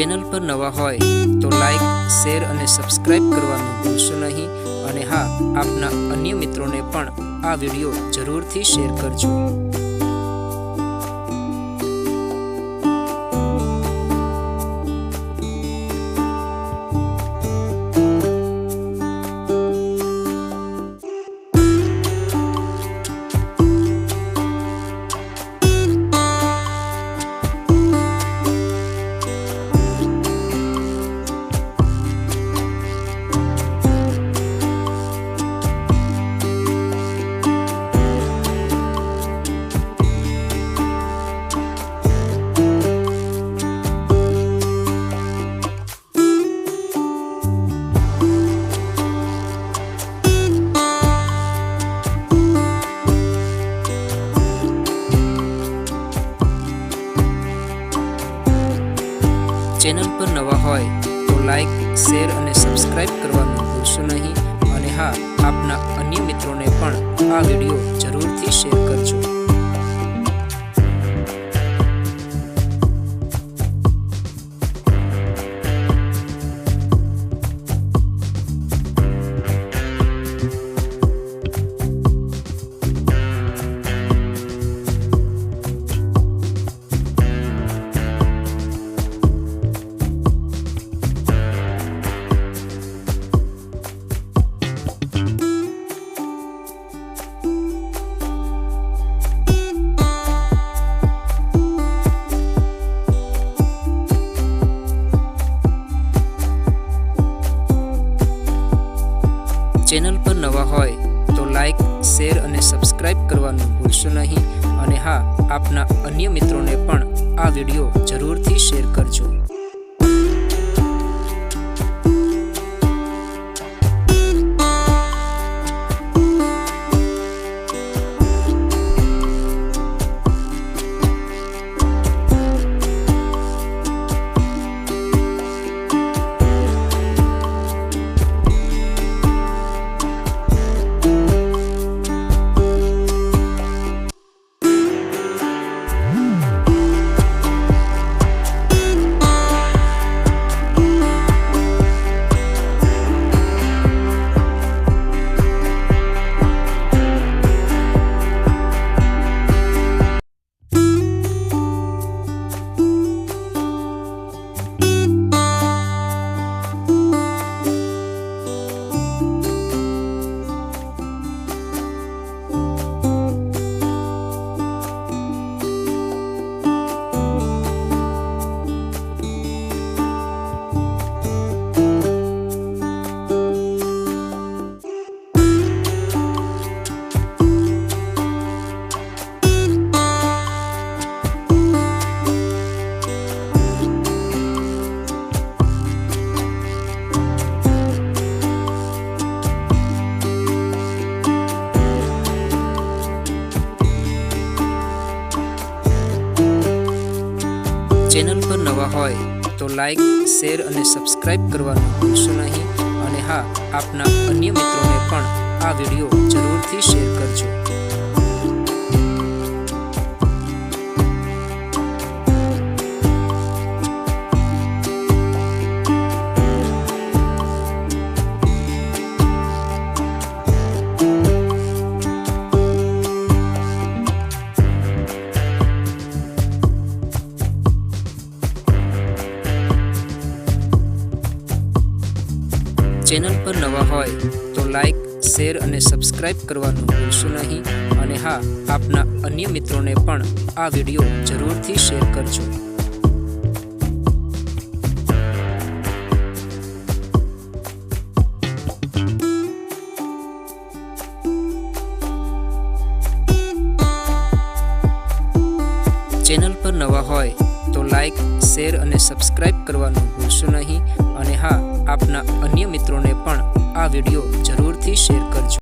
Channel पर नवा होय तो लाइक शेर और सब्सक्राइब करवानुं भूलशो नहीं। और हाँ, आपना अन्य मित्रों ने पण आ वीडियो जरूर थी शेर करजो। चेनल पर नवा होय तो लाइक शेर और सब्सक्राइब करवानुं भूलशो नहीं। और हाँ, आपना अन्य मित्रों ने पण आ वीडियो जरूर थी शेर करजो। चेनल पर नवा होय तो लाइक शेर और सब्सक्राइब करवानुं भूलशो नहीं। और हाँ, आपना अन्य मित्रों ने पण आ वीडियो जरूर थी शेर करजो। चेनल पर नवा होय तो लाइक शेर और सब्सक्राइब करवानुं भूलशो नहीं। और हाँ, आपना अन्य मित्रों ने पण आ वीडियो जरूर थी शेर करजो। चेनल पर नवा होय तो लाइक शेर और सब्सक्राइब करवानुं भूलशो नहीं। और हाँ, आपना अन्य मित्रों ने पण आ वीडियो जरूर थी शेर करजो। चेनल पर नवा होय तो लाइक शेर और सब्सक्राइब करवानुं भूलशो नहीं। और हाँ, आपना अन्य मित्रों ने पण आ वीडियो जरूर थी शेर करजो।